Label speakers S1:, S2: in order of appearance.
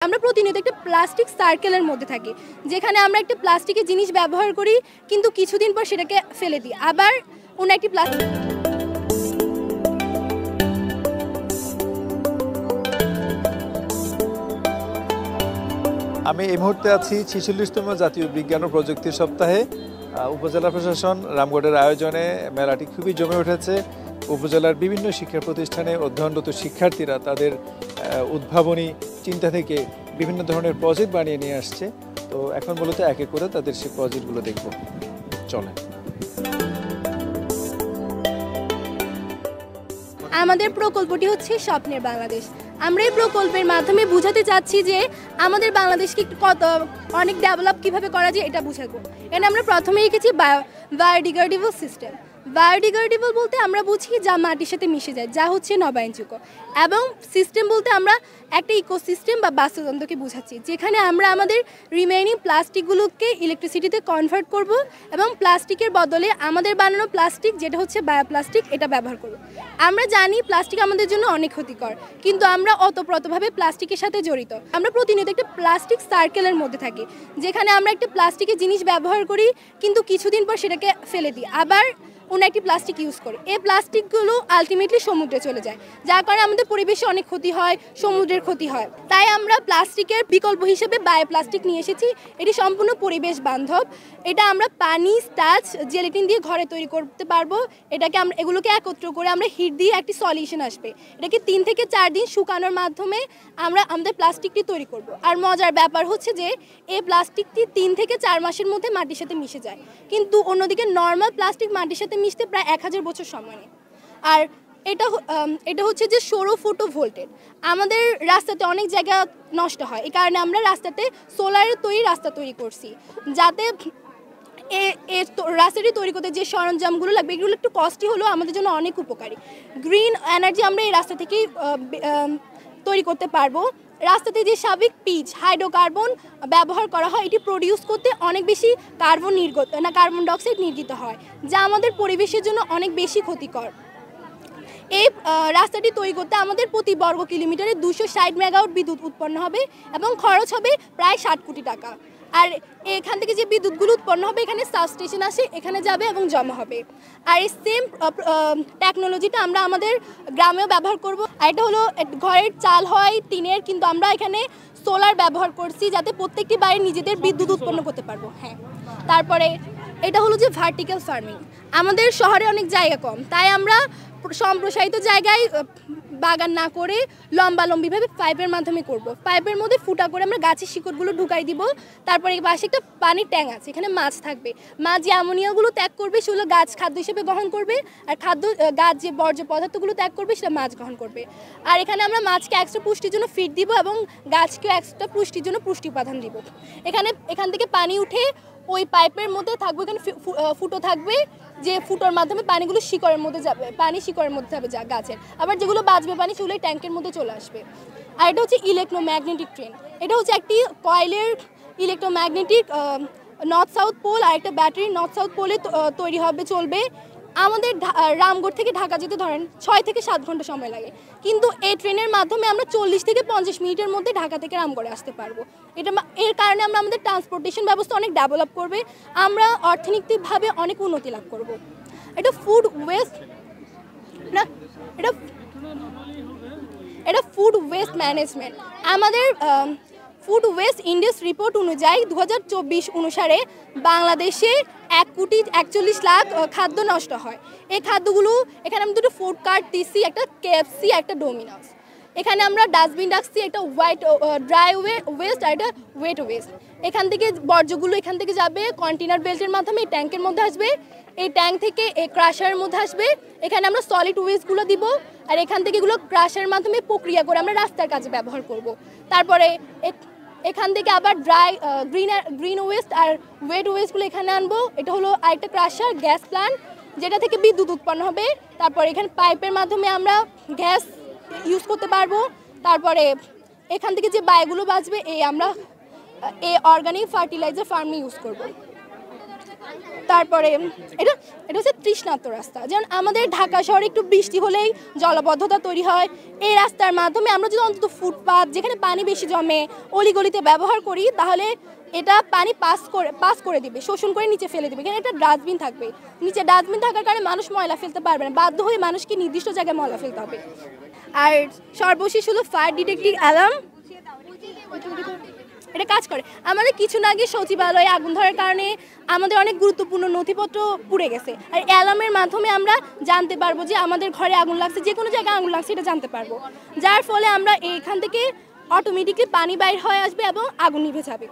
S1: আমরা প্রতিনিয়ত একটা প্লাস্টিক সার্কেলের মধ্যে থাকি, যেখানে আমরা একটা প্লাস্টিকের জিনিস ব্যবহার করি কিন্তু কিছুদিন পর সেটাকে ফেলে দিই, আবার অন্য একটি প্লাস্টিক।
S2: আমি এই মুহূর্তে আছি 46তম জাতীয় বিজ্ঞান ও প্রযুক্তি সপ্তাহে। উপজেলা প্রশাসন রামগড়ের আয়োজনে মেলাটি খুবই জমে উঠেছে। উপজেলার বিভিন্ন শিক্ষা প্রতিষ্ঠানে অধ্যয়নরত শিক্ষার্থীরা তাদের উদ্ভাবনী চিন্তা থেকে বিভিন্ন ধরনের প্রজেক্ট বানিয়ে নিয়ে আসছে। তো এখন মূলত এক এক করে তাদের সেই প্রজেক্টগুলো দেখব। চলেন।
S1: আমাদের প্রকল্পটি হচ্ছে স্বপ্নের বাংলাদেশ। আমরা এই প্রকল্পের মাধ্যমে বোঝাতে চাচ্ছি যে আমাদের বাংলাদেশকে অনেক ডেভেলপ কীভাবে করা যায় এটা বুঝাবো। এখানে আমরা প্রথমে রেখেছি বায়োডিগ্রেডেবল সিস্টেম। বায়োডিগ্রেডেবল বলতে আমরা বুঝি যা মাটির সাথে মিশে যায়, যা হচ্ছে নবায়নযোগ্য, এবং সিস্টেম বলতে আমরা একটা ইকোসিস্টেম বা বাস্তুতন্ত্রকে বোঝাচ্ছি, যেখানে আমরা আমাদের রিমেইনিং প্লাস্টিকগুলোকে ইলেকট্রিসিটিতে কনভার্ট করব এবং প্লাস্টিকের বদলে আমাদের বানানো প্লাস্টিক, যেটা হচ্ছে বায়োপ্লাস্টিক, এটা ব্যবহার করব। আমরা জানি প্লাস্টিক আমাদের জন্য অনেক ক্ষতিকর, কিন্তু আমরা অতপ্রতভাবে প্লাস্টিকের সাথে জড়িত। আমরা প্রতিনিয়ত একটা প্লাস্টিক সার্কেলের মধ্যে থাকি, যেখানে আমরা একটা প্লাস্টিকের জিনিস ব্যবহার করি কিন্তু কিছুদিন পর সেটাকে ফেলে দিই, আবার অন্য একটি প্লাস্টিক ইউজ করি। এই প্লাস্টিকগুলো আলটিমেটলি সমুদ্রে চলে যায়, যার কারণে আমাদের পরিবেশে অনেক ক্ষতি হয়, সমুদ্রের ক্ষতি হয়। তাই আমরা প্লাস্টিকের বিকল্প হিসেবে বায়োপ্লাস্টিক নিয়ে এসেছি। এটি সম্পূর্ণ পরিবেশ বান্ধব। এটা আমরা পানি, স্টার্চ, জেলেটিন দিয়ে ঘরে তৈরি করতে পারবো। এগুলোকে একত্র করে আমরা হিট দিয়ে একটি সলিউশন আসবে। এটাকে 3 থেকে 4 দিন শুকানোর মাধ্যমে আমরা আমাদের প্লাস্টিকটি তৈরি করব। আর মজার ব্যাপার হচ্ছে যে এই প্লাস্টিকটি 3 থেকে 4 মাসের মধ্যে মাটির সাথে মিশে যায়, কিন্তু অন্যদিকে নর্মাল প্লাস্টিক মাটির সাথে মিশতে প্রায় 1000 বছর সময় নেয়। আর এটা হচ্ছে যে সৌর ফোটো ভোল্টেড। আমাদের রাস্তাতে অনেক জায়গা নষ্ট হয়, এই কারণে আমরা রাস্তাতে সোলারের রাস্তা তৈরি করছি, যাতে রাস্তাটি তৈরি করতে যে সরঞ্জামগুলো লাগবে এগুলো একটু কস্টলি হলেও আমাদের জন্য অনেক উপকারী। গ্রিন এনার্জি আমরা এই রাস্তা থেকেই তৈরি করতে পারবো। রাস্তাতে যে স্বাভাবিক পিচ, হাইড্রোকার্বন ব্যবহার করা হয়, এটি প্রডিউস করতে অনেক বেশি কার্বন ডাইঅক্সাইড নির্গত হয়, যা আমাদের পরিবেশের জন্য অনেক বেশি ক্ষতিকর। এই রাস্তাটি তৈরি করতে আমাদের প্রতি বর্গ কিলোমিটারে 260 মেগাওয়াট বিদ্যুৎ উৎপন্ন হবে এবং খরচ হবে প্রায় 60 কোটি টাকা। আর এখান থেকে যে বিদ্যুৎগুলো উৎপন্ন হবে, এখানে সাবস্টেশন আসে, এখানে যাবে এবং জমা হবে। আর এই সেম টেকনোলজিটা আমরা আমাদের গ্রামেও ব্যবহার করব। আর এটা হলো ঘরের চাল হয় টিনের, কিন্তু আমরা এখানে সোলার ব্যবহার করছি, যাতে প্রত্যেকটি বাড়ি নিজেদের বিদ্যুৎ উৎপন্ন করতে পারবো। হ্যাঁ, তারপরে এটা হলো যে ভার্টিক্যাল ফার্মিং। আমাদের শহরে অনেক জায়গা কম, তাই আমরা সম্প্রসারিত জায়গায় বাগান না করে লম্বালম্বিভাবে পাইপের মাধ্যমে করব। পাইপের মধ্যে ফুটা করে আমরা গাছের শিকড়গুলো ঢুকাই দিব। তারপরে এই পাশে একটা পানির ট্যাঙ্ক আছে, এখানে মাছ থাকবে। মাছ যে অ্যামোনিয়াগুলো ত্যাগ করবে সেগুলো গাছ খাদ্য হিসেবে গ্রহণ করবে, আর গাছ যে বর্জ্য পদার্থগুলো ত্যাগ করবে সেটা মাছ গ্রহণ করবে। আর এখানে আমরা মাছকে এক্সট্রা পুষ্টির জন্য ফিড দিব এবং গাছকেও এক্সট্রা পুষ্টির জন্য পুষ্টি উপাদান দিব। এখান থেকে পানি উঠে ওই পাইপের মধ্যে থাকবে, এখানে ফুটো থাকবে, যে ফুটোর মাধ্যমে পানিগুলো শিকড়ের মধ্যে যাবে, শিকড়ের মধ্যে যাবে গাছের। আবার যেগুলো বাঁচবে পানি সেগুলো ট্যাঙ্কের মধ্যে চলে আসবে। আর এটা হচ্ছে ইলেকট্রোম্যাগনেটিক ট্রেন। এটা হচ্ছে একটি কয়েলের ইলেকট্রোম্যাগনেটিক নর্থ সাউথ পোল, আর একটা ব্যাটারি নর্থ সাউথ পোলে তৈরি হবে, চলবে। আমাদের রামগড় থেকে ঢাকা যেতে ধরেন 6 থেকে 7 ঘন্টা সময় লাগে, কিন্তু এই ট্রেনের মাধ্যমে আমরা 40 থেকে 50 মিনিটের মধ্যে ঢাকা থেকে রামগড়ে আসতে পারবো। এর কারণে আমরা আমাদের ট্রান্সপোর্টেশন ব্যবস্থা অনেক ডেভেলপ করবে, আমরা অর্থনৈতিকভাবে অনেক উন্নতি লাভ করব। এটা ফুড ওয়েস্ট না, এটা ফুড ওয়েস্ট ম্যানেজমেন্ট। আমাদের ফুড ওয়েস্ট ইন্ডেক্স রিপোর্ট অনুযায়ী 2024 অনুসারে বাংলাদেশে 1,41,00,000 খাদ্য নষ্ট হয়। এই খাদ্যগুলো এখানে আমি দুটো ফুড কার্ট দিচ্ছি, একটা KFC, একটা ডোমিনোস। এখানে আমরা ডাস্টবিন রাখছি, একটা ড্রাই ওয়েস্ট আর একটা ওয়েট ওয়েস্ট। এখান থেকে বর্জ্যগুলো এখান থেকে যাবে কন্টেনার বেল্টের মাধ্যমে এই ট্যাঙ্কের মধ্যে আসবে, এই ট্যাঙ্ক থেকে এই ক্রাশারের মধ্যে আসবে। এখানে আমরা সলিড ওয়েস্টগুলো দিব, আর এখান থেকে এগুলো ক্রাশারের মাধ্যমে প্রক্রিয়া করে আমরা রাস্তার কাজে ব্যবহার করব। তারপরে এখান থেকে আবার গ্রিন ওয়েস্ট আর ওয়েট ওয়েস্টগুলো এখানে আনবো। এটা হলো আরেকটা ক্রাশার গ্যাস প্ল্যান্ট, যেটা থেকে বিদ্যুৎ উৎপন্ন হবে। তারপরে এখানে পাইপের মাধ্যমে আমরা গ্যাস ইউজ করতে পারবো। তারপরে এখান থেকে যে বায়ুগুলো বাঁচবে আমরা অর্গানিক ফার্টিলাইজার ফার্মে ইউজ করব। তারপরে এটা এটা হচ্ছে তৃষ্ণার্ত রাস্তা। যেমন আমাদের ঢাকা শহরে একটু বৃষ্টি হলেই জলাবদ্ধতা তৈরি হয়। এই রাস্তার মাধ্যমে আমরা যদি অন্তত ফুটপাত যেখানে পানি বেশি জমে অলিগলিতে ব্যবহার করি, তাহলে এটা পানি পাস করে দিবে, শোষণ করে নিচে ফেলে দিবে। এখানে একটা ডাস্টবিন থাকবে, নিচে ডাস্টবিন থাকার কারণে মানুষ ময়লা ফেলতে পারবে না, বাধ্য হয়ে মানুষকে নির্দিষ্ট জায়গায় ময়লা ফেলতে হবে। আর সর্বশেষ হলো ফায়ার ডিটেক্টিভ অ্যালার্ম, এটা কাজ করে। আমাদের কিছু না আগে সচিবালয়ে আগুন ধরার কারণে আমাদের অনেক গুরুত্বপূর্ণ নথিপত্র পুড়ে গেছে, আর অ্যালার্মের মাধ্যমে আমরা জানতে পারবো যে আমাদের ঘরে আগুন লাগছে, যে কোনো জায়গায় আগুন লাগছে এটা জানতে পারবো, যার ফলে আমরা এখান থেকে অটোমেটিকলি পানি বাইর হয়ে আসবে এবং আগুন নিভে যাবে।